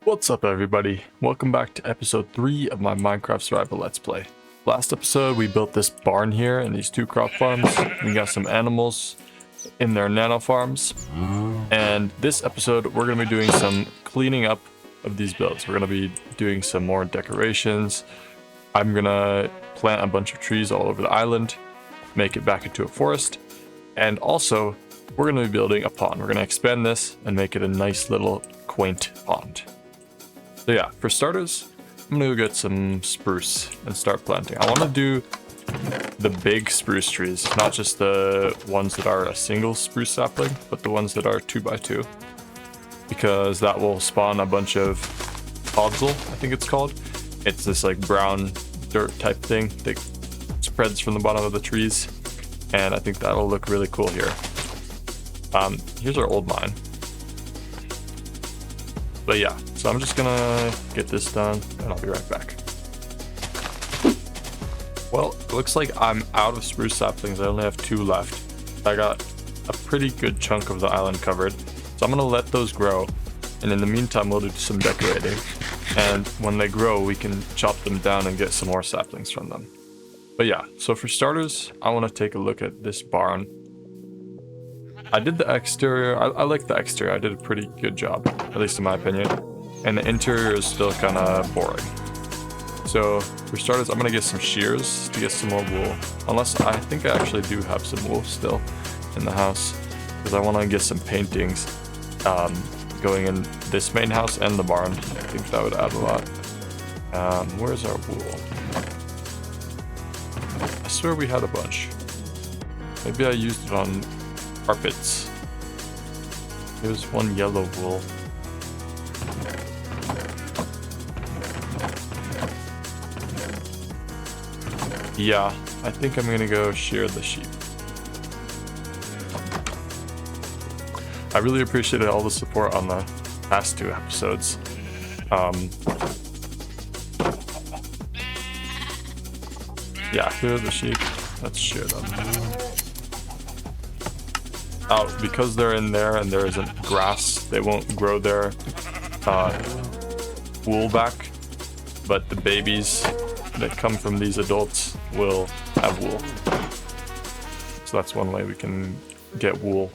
What's up everybody? Welcome back to episode 3 of my Minecraft Survival Let's Play. Last episode we built this barn here and these 2 crop farms. We got some animals in their nano farms. And this episode we're going to be doing some cleaning up of these builds. We're going to be doing some more decorations. I'm going to plant a bunch of trees all over the island, make it back into a forest. And also we're going to be building a pond. We're going to expand this and make it a nice little quaint pond. So yeah, for starters, I'm gonna go get some spruce and start planting. I want to do the big spruce trees, not just the ones that are a single spruce sapling, but the ones that are 2x2, because that will spawn a bunch of podzol, I think it's called. It's this like brown dirt type thing that spreads from the bottom of the trees, and I think that'll look really cool here. Here's our old mine. But yeah, so I'm just gonna get this done and I'll be right back. Well, it looks like I'm out of spruce saplings. I only have 2 left. I got a pretty good chunk of the island covered. So I'm gonna let those grow. And in the meantime, we'll do some decorating. And when they grow, we can chop them down and get some more saplings from them. But yeah, so for starters, I wanna take a look at this barn. I did the exterior. I like the exterior. I did a pretty good job, at least in my opinion. And the interior is still kind of boring. So for starters, I'm gonna get some shears to get some more wool. Unless I think I actually do have some wool still in the house, because I want to get some paintings going in this main house and the barn. I think that would add a lot. Where's our wool? I swear we had a bunch. Maybe I used it on carpets. There's one yellow wool. Yeah, I think I'm gonna go shear the sheep. I really appreciated all the support on the past 2 episodes. Yeah, here are the sheep. Let's shear them. Because they're in there and there isn't grass, they won't grow their wool back, but the babies that come from these adults will have wool. So that's one way we can get wool.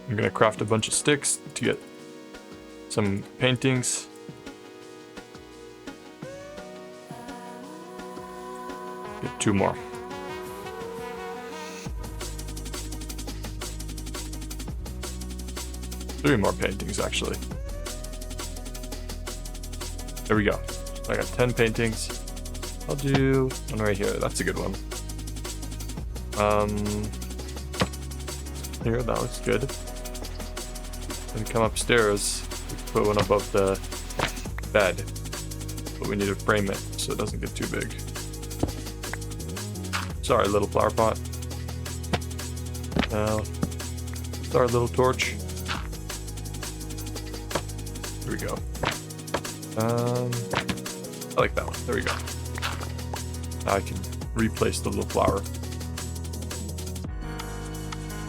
I'm gonna craft a bunch of sticks to get some paintings. Get 2 more. Three more paintings, actually. There we go. I got 10 paintings. I'll do one right here. That's a good one. Here, that looks good. Then come upstairs. We can put one above the bed. But we need to frame it so it doesn't get too big. Sorry, little flower pot. Now, start a little torch. Here we go. I like that one. There we go. Now I can replace the little flower.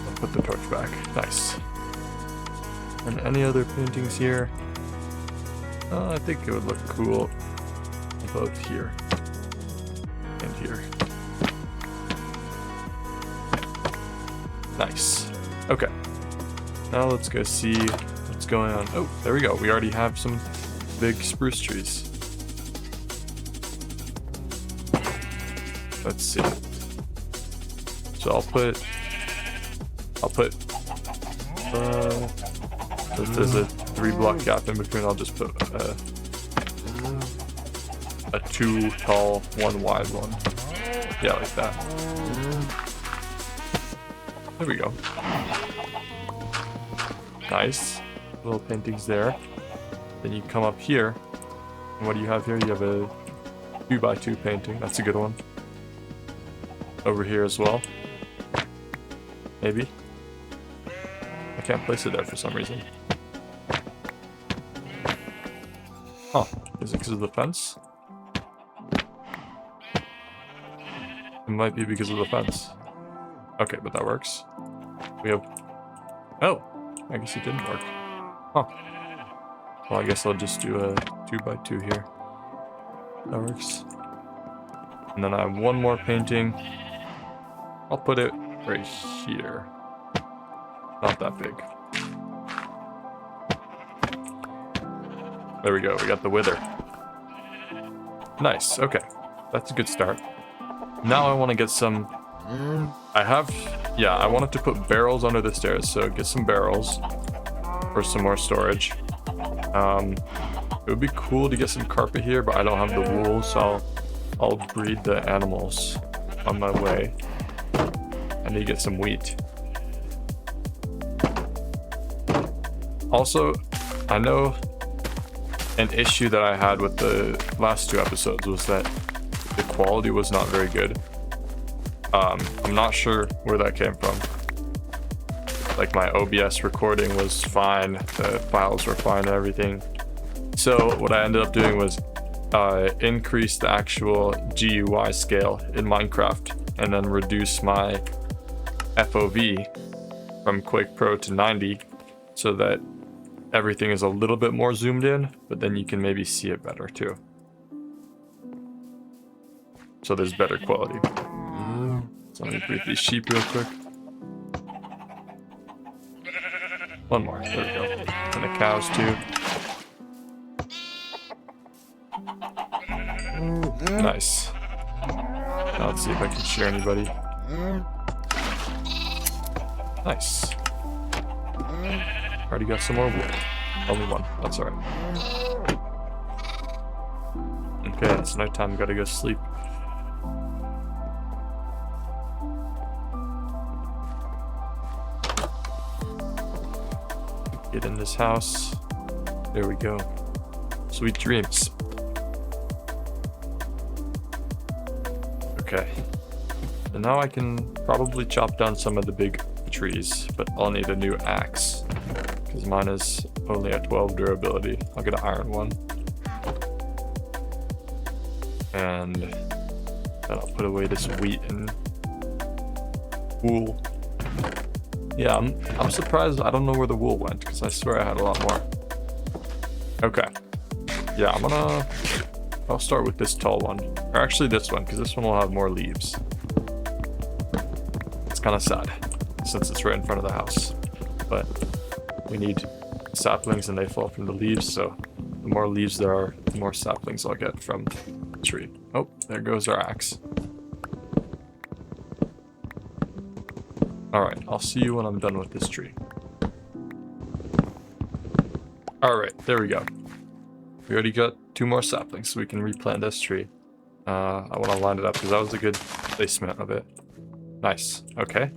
I'll put the torch back. Nice. And any other paintings here? I think it would look cool above here and here. Nice. Okay. Now let's go see what's going on. Oh, there we go. We already have some big spruce trees. Let's see. So I'll put if there's a 3-block gap in between, I'll just put a 2 tall, 1 wide one. Yeah, like that. There we go. Nice. Little paintings there. Then you come up here. And what do you have here? You have a 2x2 painting. That's a good one. Over here as well. Maybe. I can't place it there for some reason. Huh. Is it because of the fence? It might be because of the fence. Okay, but that works. We have... Oh, I guess it didn't work. Huh. Well, I guess I'll just do a 2x2 here. That works. And then I have one more painting. I'll put it right here. Not that big. There we go, we got the wither. Nice, okay. That's a good start. Now I want to get some... I wanted to put barrels under the stairs, so get some barrels for some more storage. It would be cool to get some carpet here, but I don't have the wool, so I'll breed the animals on my way. I need to get some wheat. Also, I know an issue that I had with the last 2 episodes was that the quality was not very good. I'm not sure where that came from. Like, my OBS recording was fine, the files were fine and everything. So what I ended up doing was increase the actual GUI scale in Minecraft and then reduce my FOV from Quake Pro to 90 so that everything is a little bit more zoomed in, but then you can maybe see it better too. So there's better quality. So let me breed these sheep real quick. One more, there we go. And the cows too. Nice. Now let's see if I can share anybody. Nice. Already got some more wood. Only one, that's alright. Okay, it's nighttime, gotta go sleep. Get in this house. There we go. Sweet dreams. Okay. And now I can probably chop down some of the big trees, but I'll need a new axe because mine is only at 12 durability. I'll get an iron one. And then I'll put away this wheat and wool. Yeah, I'm surprised I don't know where the wool went because I swear I had a lot more. Okay. Yeah, I'll start with this tall one. Or actually this one, because this one will have more leaves. It's kind of sad, since it's right in front of the house. But we need saplings and they fall from the leaves, so the more leaves there are, the more saplings I'll get from the tree. Oh, there goes our axe. Alright, I'll see you when I'm done with this tree. Alright, there we go. We already got 2 more saplings, so we can replant this tree. I want to line it up because that was a good placement of it. Nice. Okay.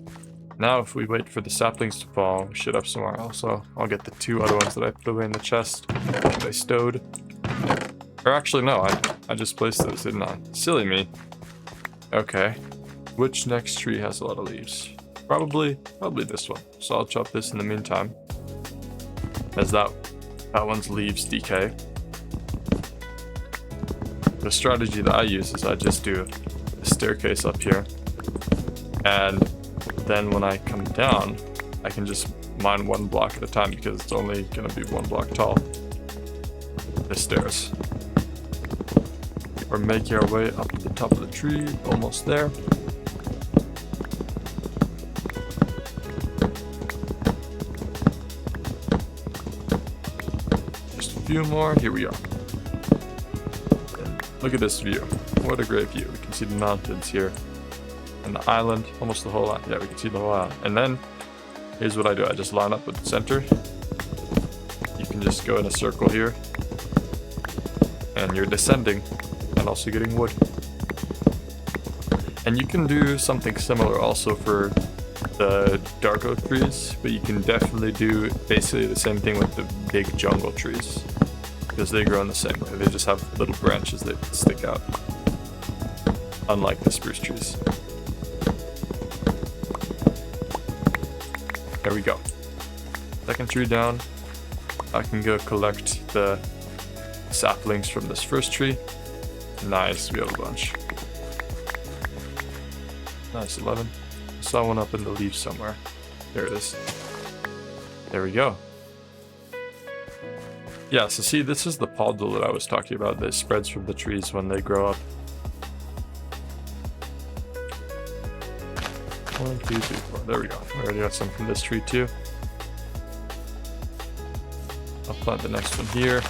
Now if we wait for the saplings to fall, we should have somewhere else. So I'll get the 2 other ones that I put away in the chest that I stowed. Or actually, no, I just placed those, didn't I? Silly me. Okay. Which next tree has a lot of leaves? Probably this one. So I'll chop this in the meantime. As that one's leaves decay. The strategy that I use is I just do a staircase up here. And then when I come down, I can just mine 1 block at a time because it's only going to be 1 block tall. The stairs. We're making our way up to the top of the tree, almost there. Just a few more, here we are. Look at this view. What a great view. We can see the mountains here. And the island, almost the whole island. Yeah, we can see the whole island. And then, here's what I do. I just line up with the center. You can just go in a circle here. And you're descending. And also getting wood. And you can do something similar also for the dark oak trees. But you can definitely do basically the same thing with the big jungle trees. Because they grow in the same way. They just have little branches that stick out. Unlike the spruce trees. There we go. Second tree down. I can go collect the saplings from this first tree. Nice, we have a bunch. Nice, 11. saw one up in the leaves somewhere. There it is. There we go. Yeah, so see, this is the podzol that I was talking about that spreads from the trees when they grow up. 1, 2, 3, 4. There we go. I already got some from this tree too. I'll plant the next one here.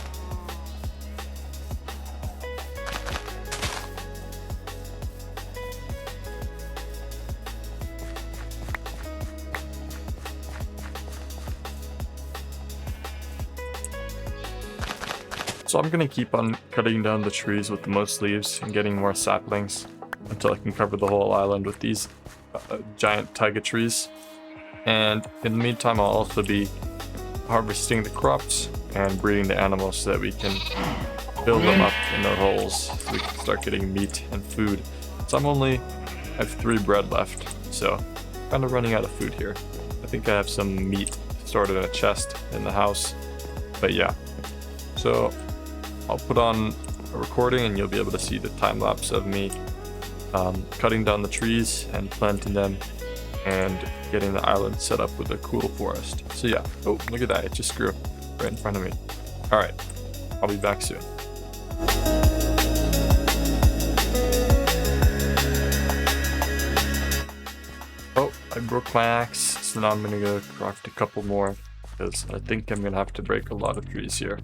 So I'm gonna keep on cutting down the trees with the most leaves and getting more saplings until I can cover the whole island with these giant taiga trees. And in the meantime, I'll also be harvesting the crops and breeding the animals so that we can build them up in their holes so we can start getting meat and food. So I have 3 bread left, so kind of running out of food here. I think I have some meat stored in a chest in the house, but yeah. So I'll put on a recording and you'll be able to see the time lapse of me cutting down the trees and planting them and getting the island set up with a cool forest. So yeah, oh, look at that, it just grew right in front of me. All right, I'll be back soon. Oh, I broke my axe, so now I'm gonna go craft a couple more because I think I'm gonna have to break a lot of trees here.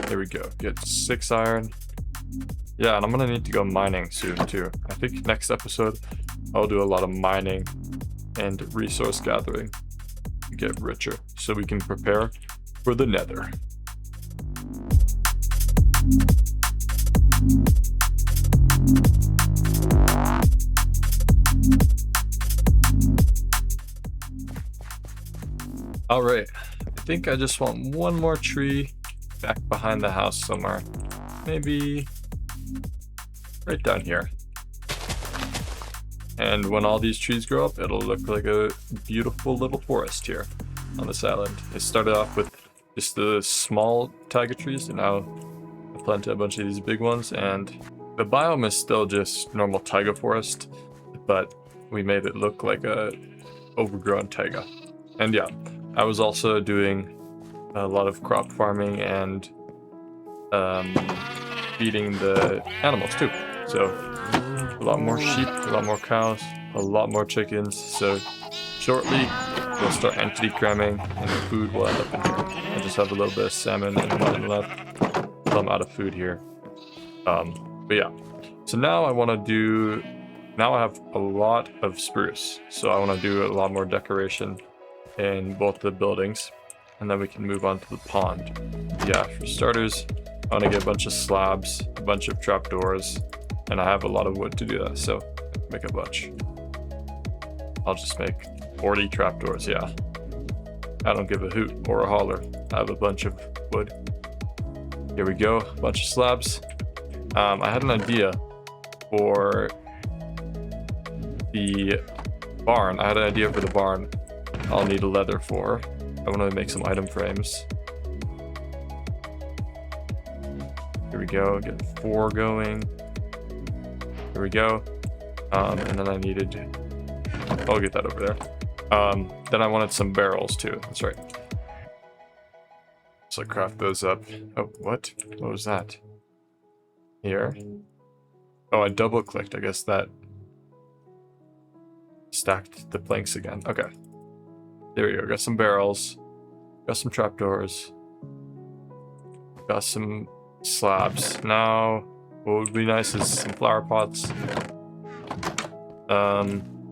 There we go, get 6 iron. Yeah, and I'm gonna need to go mining soon too. I think next episode I'll do a lot of mining and resource gathering to get richer so we can prepare for the nether. All right, I think I just want one more tree back behind the house somewhere. Maybe right down here. And when all these trees grow up, it'll look like a beautiful little forest here on this island. It started off with just the small taiga trees, and now I planted a bunch of these big ones, and the biome is still just normal taiga forest, but we made it look like a overgrown taiga. And yeah, I was also doing a lot of crop farming and feeding the animals too. So a lot more sheep, a lot more cows, a lot more chickens. So shortly we'll start entity cramming and the food will end up in here. I just have a little bit of salmon and mutton left, so I'm out of food here. But yeah, so now I have a lot of spruce, so I want to do a lot more decoration in both the buildings, and then we can move on to the pond. Yeah, for starters, I want to get a bunch of slabs, a bunch of trapdoors, and I have a lot of wood to do that, so make a bunch. I'll just make 40 trapdoors, yeah. I don't give a hoot or a holler. I have a bunch of wood. Here we go, a bunch of slabs. I had an idea for the barn. I'll need a leather for. I want to make some item frames. Here we go, get 4 going. Here we go. And then I needed, I'll get that over there. Then I wanted some barrels too, that's right. So I craft those up. Oh, what? What was that? Here. Oh, I double clicked, I guess that stacked the planks again. Okay. There we go, got some barrels. Got some trapdoors. Got some slabs. Now, what would be nice is some flower pots.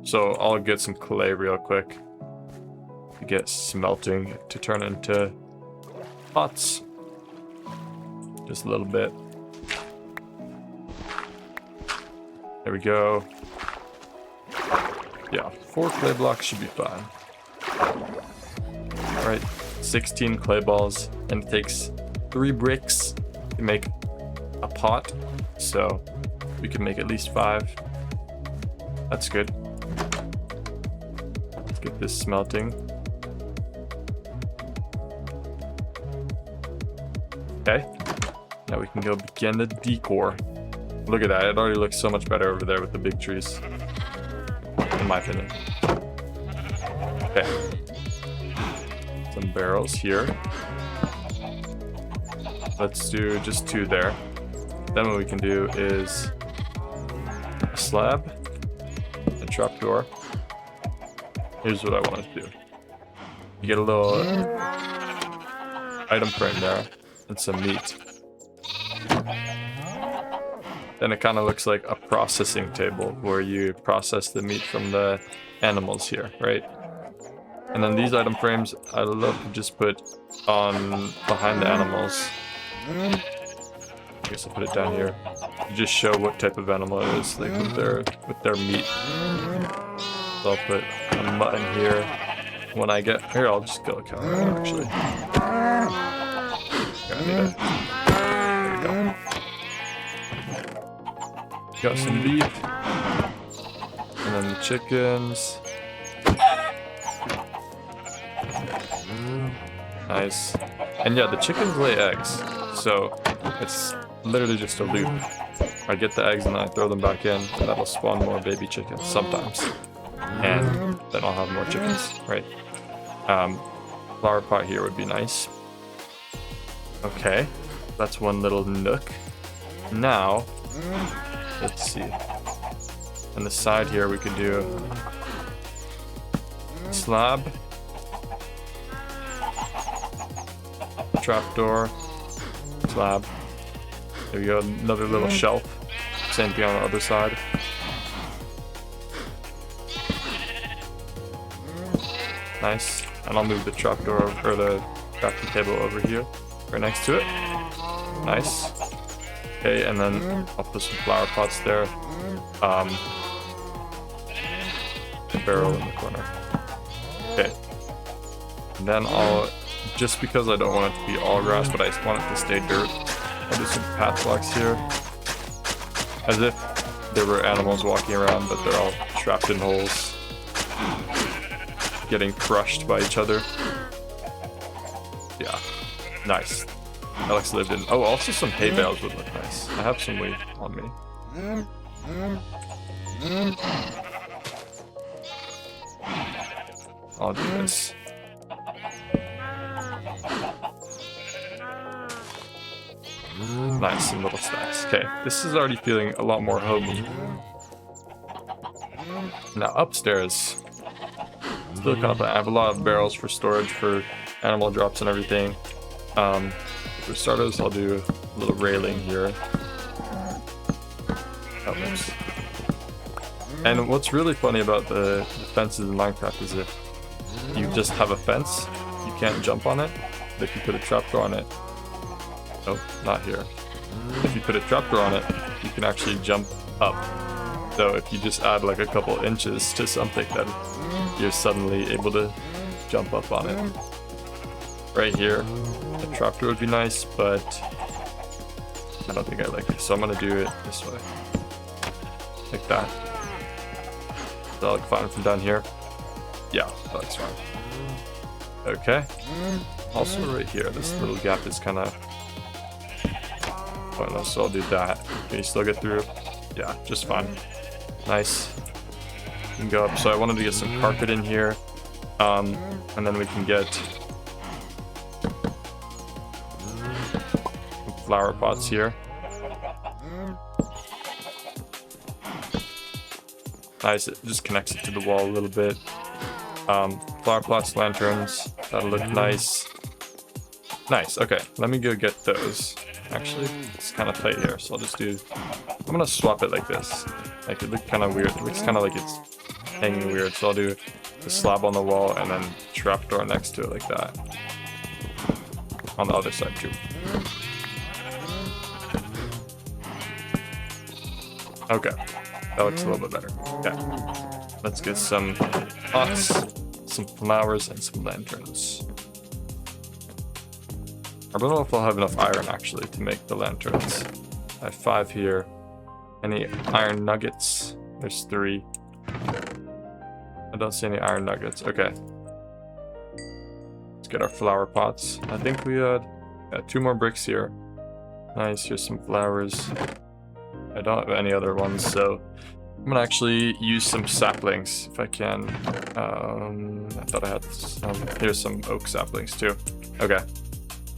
So I'll get some clay real quick to get smelting to turn into pots. Just a little bit. There we go. Yeah, 4 clay blocks should be fine. Alright, 16 clay balls, and it takes 3 bricks to make a pot, so we can make at least 5. That's good. Let's get this smelting. Okay, now we can go begin the decor. Look at that, it already looks so much better over there with the big trees. my opinion. Okay. Some barrels here. Let's do just 2 there. Then what we can do is a slab, a trapdoor. Here's what I want to do. You get a little item frame there and some meat. Then it kind of looks like a processing table where you process the meat from the animals here, right? And then these item frames, I love to just put on behind the animals. I guess I'll put it down here. To just show what type of animal it is, like with their meat. So I'll put a mutton here. When I get here, I'll just go counter actually. Here, I need it. There we go. Got some beef, and then the chickens. Nice. And yeah, the chickens lay eggs, so it's literally just a loop. I get the eggs and then I throw them back in, and that'll spawn more baby chickens sometimes. And then I'll have more chickens, right? Flower pot here would be nice. Okay, that's one little nook. Now, let's see. On the side here, we could do a slab, trapdoor, slab. There we go, another little shelf. Same thing on the other side. Nice. And I'll move the trapdoor or the crafting table over here, right next to it. Nice. Okay, and then I'll put some flower pots there. Barrel in the corner. Okay. And then I'll, just because I don't want it to be all grass, but I just want it to stay dirt, I'll do some path blocks here. As if there were animals walking around, but they're all trapped in holes, getting crushed by each other. Yeah, nice. Alex lived in. Oh, also some hay bales would look nice. I have some wheat on me. I'll do this. Nice, some little stacks. Okay, this is already feeling a lot more homey. Now upstairs, still kind of, I have a lot of barrels for storage for animal drops and everything. For starters, I'll do a little railing here. Oh, oops. And what's really funny about the fences in Minecraft is if you just have a fence, you can't jump on it. But if you put a trapdoor on it, oh, not here. If you put a trapdoor on it, you can actually jump up. So if you just add like a couple inches to something, then you're suddenly able to jump up on it. Right here, a trapdoor would be nice, but I don't think I like it. So I'm gonna do it this way, like that. Does that look fine from down here? Yeah, that looks fine. Okay. Also right here, this little gap is kind of pointless, so I'll do that. Can you still get through? Yeah, just fine. Nice. You can go up. So I wanted to get some carpet in here, and then we can get flower pots here. Nice, it just connects it to the wall a little bit. Flower pots, lanterns, that'll look nice. Nice, okay, let me go get those. Actually, it's kind of tight here, so I'll just do, I'm gonna swap it like this. Like, it looks kind of weird, it looks kind of like it's hanging weird, so I'll do the slab on the wall and then trapdoor next to it like that. On the other side too. Okay, that looks a little bit better. Okay, let's get some pots, some flowers, and some lanterns. I don't know if I'll have enough iron actually to make the lanterns. I have 5 here. Any iron nuggets? There's 3. I don't see any iron nuggets. Okay. Let's get our flower pots. I think we had 2 more bricks here. Nice, here's some flowers. I don't have any other ones, so I'm gonna actually use some saplings if I can. I thought I had some. Here's some oak saplings too. Okay.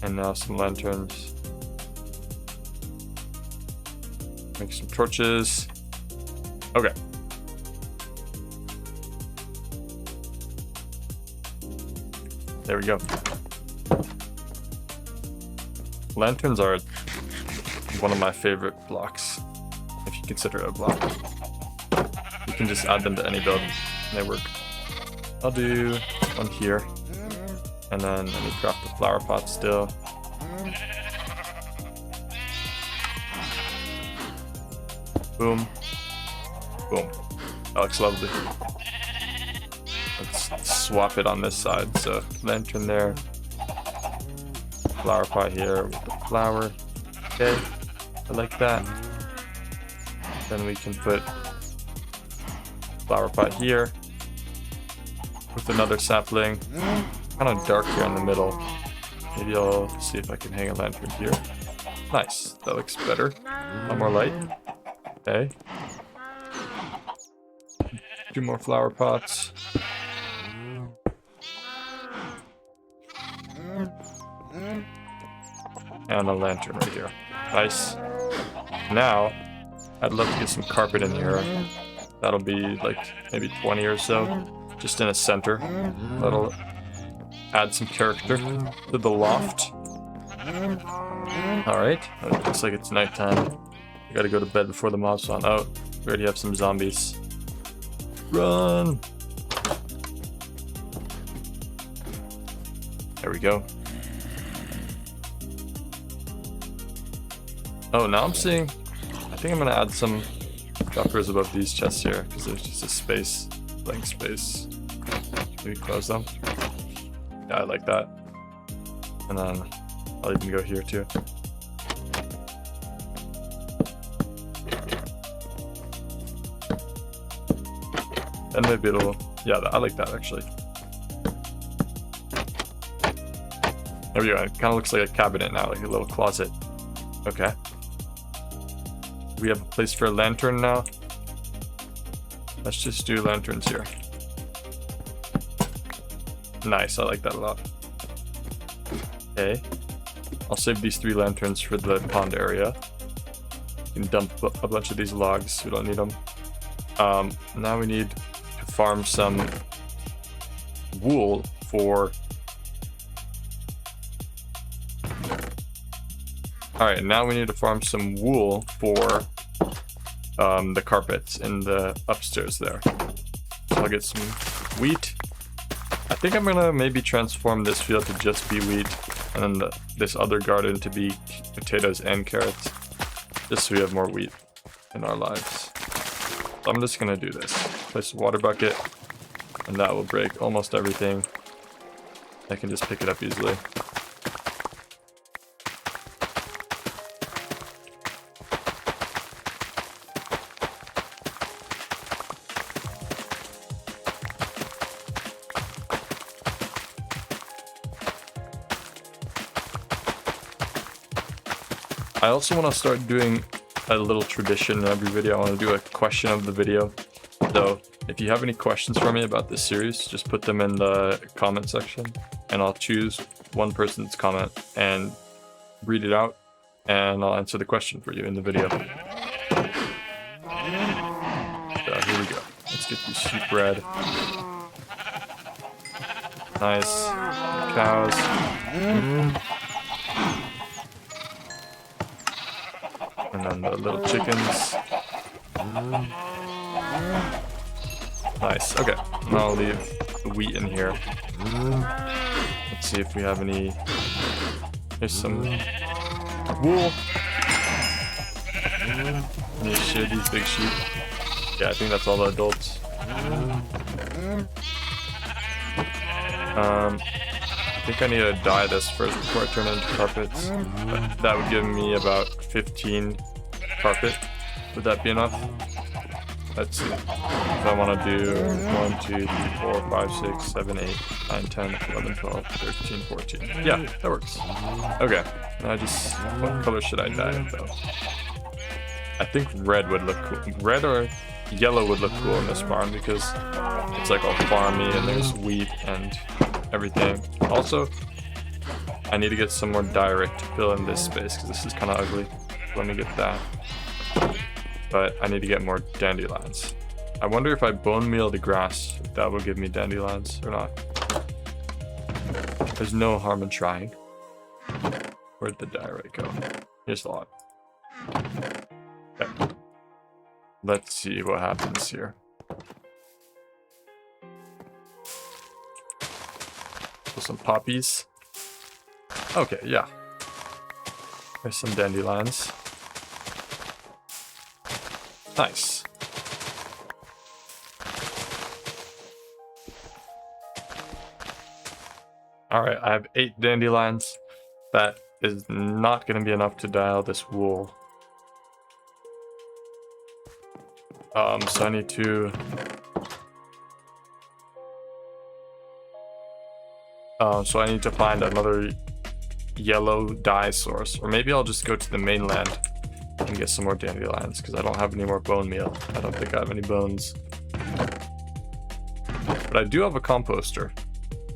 And now some lanterns. Make some torches. Okay. There we go. Lanterns are one of my favorite blocks, if you consider it a block. You can just add them to any build, and they work. I'll do one here, and then let me craft the flower pot still. Boom. Boom. That looks lovely. Let's swap it on this side. So lantern there. Flower pot here with the flower. Okay. I like that. Then we can put flower pot here with another sapling. Kind of dark here in the middle. Maybe I'll see if I can hang a lantern here. Nice. That looks better. A lot more light. Okay. 2 more flower pots. And a lantern right here. Nice. Now, I'd love to get some carpet in here. That'll be like maybe 20 or so. Just in a center. That'll add some character to the loft. Alright. It looks like it's nighttime. I gotta go to bed before the mobs spawn. Oh, we already have some zombies. Run! There we go. Oh, now I'm seeing... I think I'm gonna add some droppers above these chests here, because there's just a space, blank space. Maybe close them. Yeah, I like that. And then I'll even go here too. And maybe it'll... Yeah, I like that actually. There we go. It kind of looks like a cabinet now, like a little closet. Okay. We have a place for a lantern now. Let's just do lanterns here. Nice, I like that a lot. Okay. I'll save these 3 lanterns for the pond area. You can dump a bunch of these logs, we don't need them. Now we need to farm some wool for... Alright, now we need to farm some wool for the carpets in the upstairs there. So I'll get some wheat. I think I'm gonna maybe transform this field to just be wheat, and then this other garden to be potatoes and carrots, just so we have more wheat in our lives. So I'm just gonna do this. Place a water bucket, and that will break almost everything. I can just pick it up easily. I also want to start doing a little tradition in every video. I want to do a question of the video. So if you have any questions for me about this series, just put them in the comment section, and I'll choose one person's comment and read it out, and I'll answer the question for you in the video. So here we go. Let's get these sheep red. Nice. Cows. And then the little chickens. Nice. Okay. Now I'll leave the wheat in here. Let's see if we have any. Here's some wool. Any shit, these big sheep. Yeah, I think that's all the adults. I think I need to dye this first before I turn it into carpets. But that would give me about 15 carpet. Would that be enough? Let's see. If I want to do 1, 2, 3, 4, 5, 6, 7, 8, 9, 10, 11, 12, 13, 14. Yeah, that works. Okay. Now what color should I dye it though? I think red would look cool. Red or yellow would look cool in this barn because it's like all farmy and there's wheat and everything. Also, I need to get some more direct to fill in this space because this is kind of ugly. Let me get that. But I need to get more dandelions. I wonder if I bone meal the grass, if that will give me dandelions or not. There's no harm in trying. Where'd the diorite go? Here's a lot. Okay. Let's see what happens here. So some poppies. Okay, yeah. There's some dandelions. Nice. Alright, I have 8 dandelions. That is not going to be enough to dial this wool. So I need to... so I need to find another yellow dye source. Or maybe I'll just go to the mainland and get some more dandelions, because I don't have any more bone meal. I don't think I have any bones. But I do have a composter.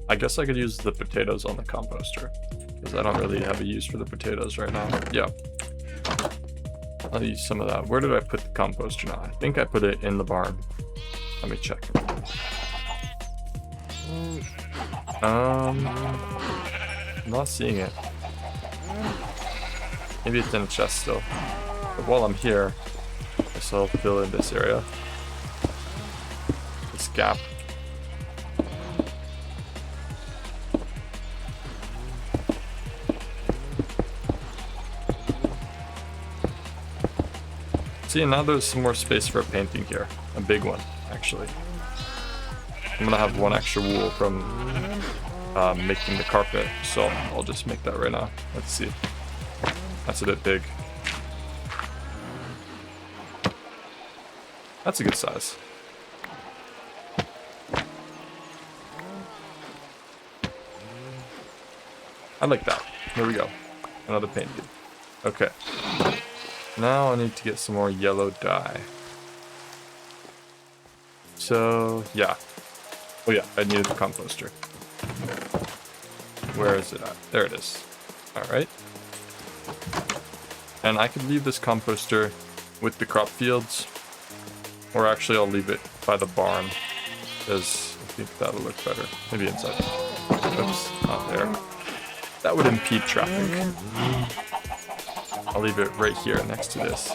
I guess I could use the potatoes on the composter, because I don't really have a use for the potatoes right now. Yeah. I'll use some of that. Where did I put the composter now? I think I put it in the barn. Let me check. I'm not seeing it. Maybe it's in a chest still. But while I'm here, I guess I'll fill in this area. This gap. See, now there's some more space for a painting here. A big one, actually. I'm gonna have one extra wool from making the carpet, so I'll just make that right now. Let's see. That's a bit big. That's a good size. I like that. There we go. Another painting. Okay. Now I need to get some more yellow dye. So, yeah. Oh yeah, I needed the composter. Where is it at? There it is. Alright. And I could leave this composter with the crop fields. Or actually I'll leave it by the barn, because I think that'll look better. Maybe inside. Oops, not there. That would impede traffic. I'll leave it right here next to this.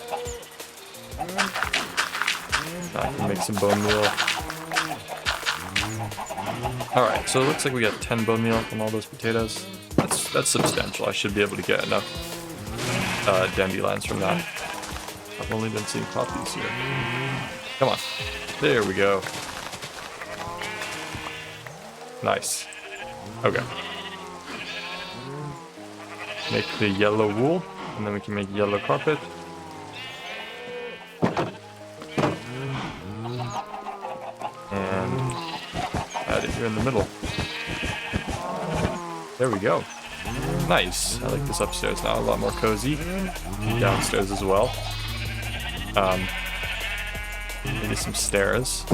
I can make some bone meal. Alright, so it looks like we got 10 bone meal from all those potatoes. That's substantial. I should be able to get enough dandelions from that. I've only been seeing poppies here. Come on. There we go. Nice. Okay. Make the yellow wool, and then we can make yellow carpet. And add it here in the middle. There we go. Nice. I like this upstairs now, a lot more cozy. Downstairs as well. Maybe some stairs.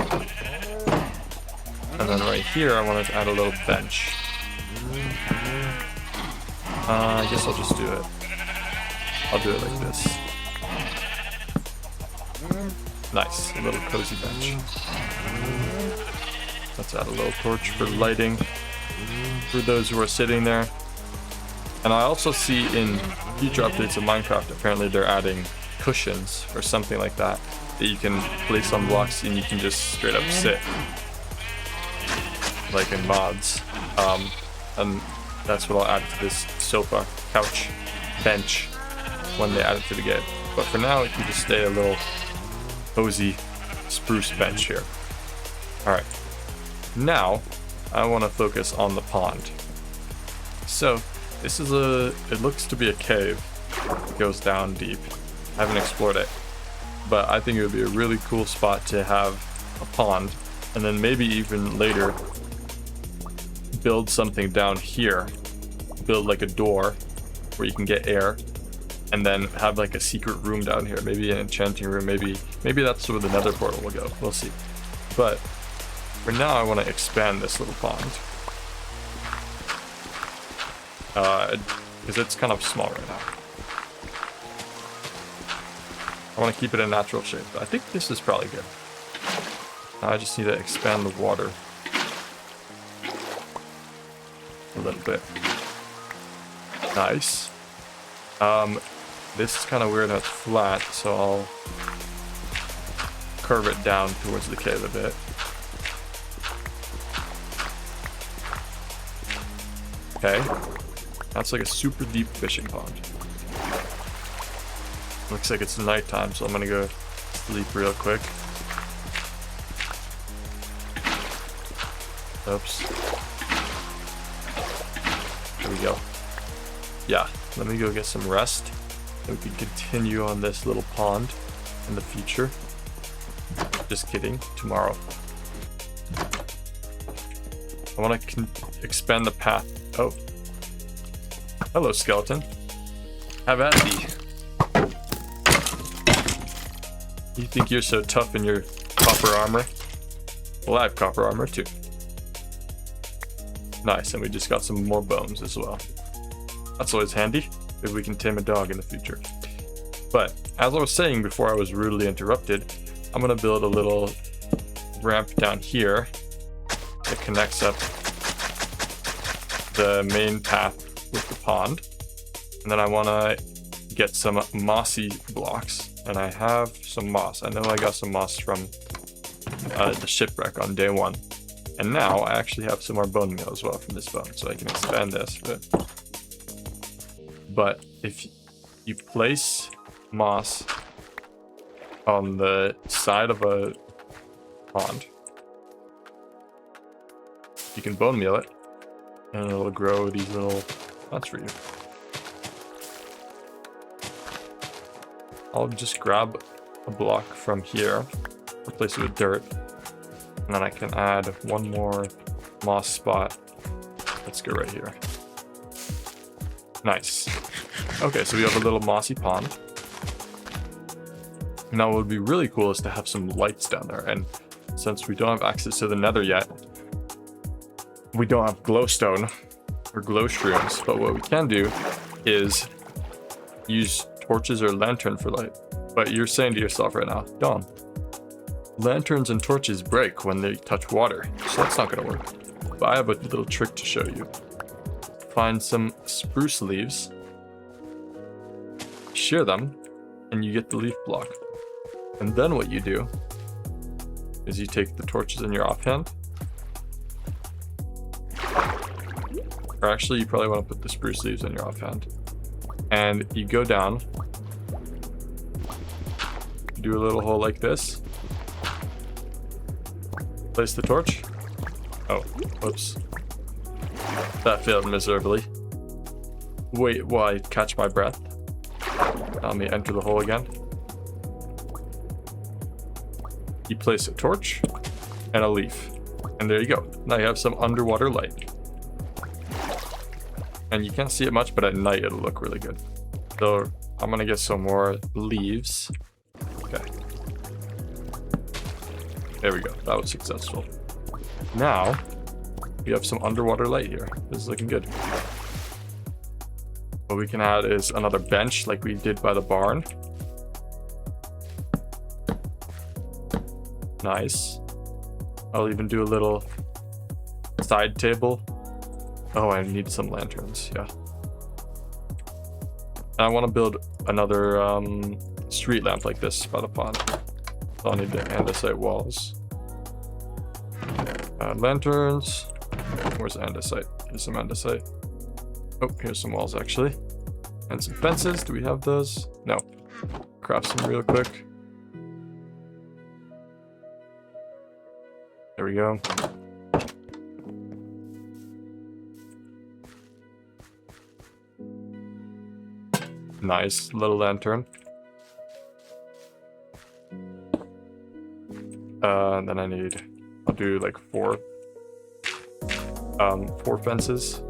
And then right here I wanted to add a little bench. I guess I'll just do it. I'll do it like this. Nice, a little cozy bench. Let's add a little torch for lighting for those who are sitting there. And I also see in future updates of Minecraft, apparently they're adding cushions or something like that you can place on blocks and you can just straight up sit, like in mods. And that's what I'll add to this sofa, couch, bench when they add it to the game. But for now, it can just stay a little cozy spruce bench here. Alright, now I want to focus on the pond. So this is it looks to be a cave. It goes down deep. I haven't explored it, but I think it would be a really cool spot to have a pond, and then maybe even later build something down here. Build like a door where you can get air, and then have like a secret room down here, maybe an enchanting room, maybe Maybe that's where the nether portal will go. We'll see. But for now, I want to expand this little pond. Because it's kind of small right now. I want to keep it in natural shape. I think this is probably good. Now I just need to expand the water a little bit. Nice. This is kind of weird how it's flat, so I'll curve it down towards the cave a bit. Okay. That's like a super deep fishing pond. Looks like it's nighttime, so I'm gonna go sleep real quick. Oops. There we go. Yeah, let me go get some rest. And we can continue on this little pond in the future. Just kidding, tomorrow. I want to expand the path. Oh. Hello, skeleton. Have at thee. You think you're so tough in your copper armor? Well, I have copper armor too. Nice, and we just got some more bones as well. That's always handy. Maybe we can tame a dog in the future. But, as I was saying before I was rudely interrupted, I'm going to build a little ramp down here that connects up the main path with the pond. And then I want to get some mossy blocks. And I have some moss. I know I got some moss from the shipwreck on day 1. And now I actually have some more bone meal as well from this bone, so I can expand this a bit. But if you place moss on the side of a pond, you can bone meal it, and it'll grow these little nuts for you. I'll just grab a block from here, replace it with dirt, and then I can add one more moss spot. Let's go right here. Nice. Okay, so we have a little mossy pond. Now what would be really cool is to have some lights down there, and since we don't have access to the nether yet, we don't have glowstone or glow shrooms, but what we can do is use torches or lantern for light. But you're saying to yourself right now, Dom, lanterns and torches break when they touch water, so that's not going to work. But I have a little trick to show you. Find some spruce leaves, shear them, and you get the leaf block. And then what you do is you take the torches in your offhand. Or actually, you probably want to put the spruce leaves in your offhand. And you go down, do a little hole like this, place the torch. Oh, whoops. That failed miserably. Wait while I catch my breath. Let me enter the hole again. You place a torch and a leaf. And there you go. Now you have some underwater light. And you can't see it much, but at night it'll look really good. So I'm gonna get some more leaves. Okay. There we go. That was successful. Now we have some underwater light here. This is looking good. What we can add is another bench like we did by the barn. Nice. I'll even do a little side table. Oh, I need some lanterns, yeah. I want to build another street lamp like this by the pond. So I'll need the andesite walls. Lanterns. Where's andesite? Here's some andesite. Oh, here's some walls actually. And some fences. Do we have those? No. Craft some real quick. There we go. Nice little lantern. And then I'll do like four fences.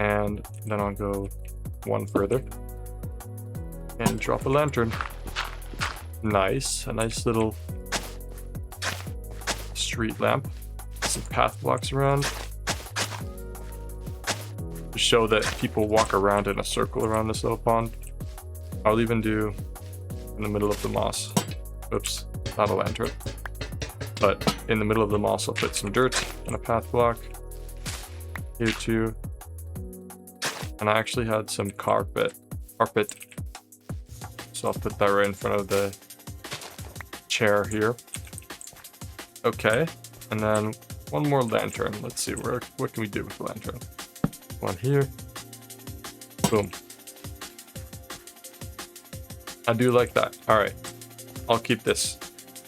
And then I'll go one further and drop a lantern. Nice, a nice little street lamp. Some path blocks around to show that people walk around in a circle around this little pond. I'll even do in the middle of the moss. Oops, not a lantern. But in the middle of the moss, I'll put some dirt and a path block. Here too. And I actually had some carpet. So I'll put that right in front of the chair here. Okay, and then one more lantern. Let's see, what can we do with the lantern? One here. Boom. I do like that. All right, I'll keep this.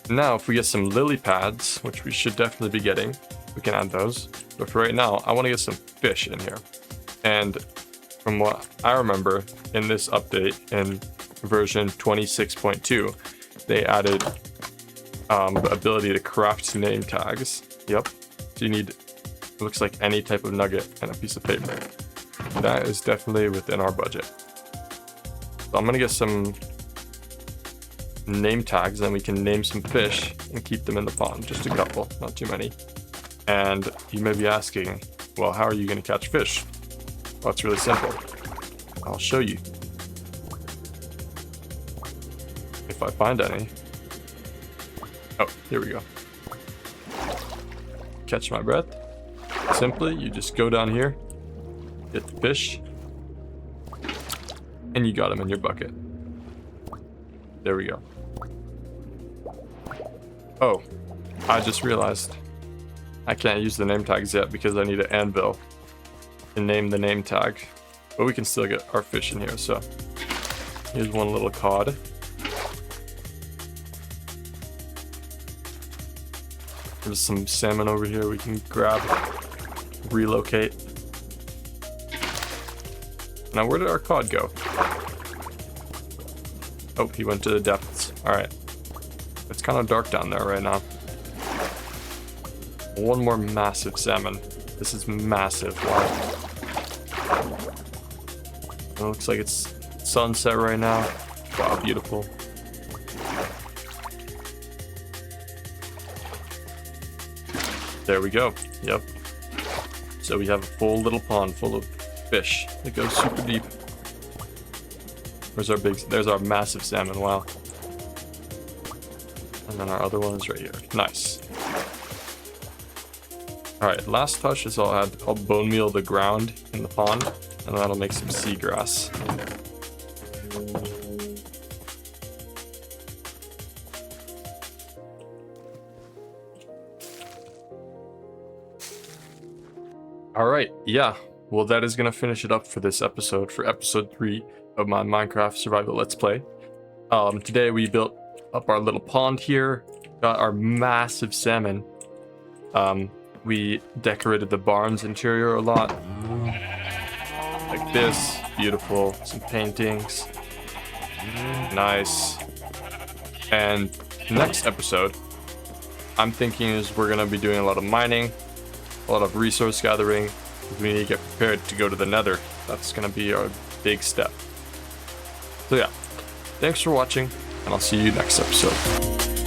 Now, if we get some lily pads, which we should definitely be getting, we can add those. But for right now, I want to get some fish in here. And from what I remember, in this update, in version 26.2, they added the ability to craft name tags. Yep. So you need, it looks like any type of nugget and a piece of paper. That is definitely within our budget. So I'm going to get some name tags, and then we can name some fish and keep them in the pond. Just a couple, not too many. And you may be asking, well, how are you going to catch fish? Well, it's really simple. I'll show you. If I find any. Oh, here we go. Catch my breath. Simply, you just go down here, get the fish, and you got them in your bucket. There we go. Oh, I just realized I can't use the name tags yet because I need an anvil to name the name tag. But we can still get our fish in here, so here's one little cod. There's some salmon over here we can grab, relocate. Now, where did our cod go? Oh, he went to the depths. All right. It's kind of dark down there right now. One more massive salmon. This is massive. Wow. It looks like it's sunset right now. Wow, beautiful. There we go. Yep. So we have a full little pond full of fish. It goes super deep. There's our massive salmon. Wow. And then our other one is right here. Nice. Alright, last touch is I'll bone meal the ground in the pond, and that'll make some seagrass. Alright, yeah. Well, that is going to finish it up for this episode, for episode 3 of my Minecraft Survival Let's Play. Today we built up our little pond here, got our massive salmon. We decorated the barn's interior a lot. Like this, beautiful, some paintings. Nice. And next episode, I'm thinking is we're gonna be doing a lot of mining, a lot of resource gathering. We need to get prepared to go to the nether. That's gonna be our big step. So yeah, thanks for watching, and I'll see you next episode.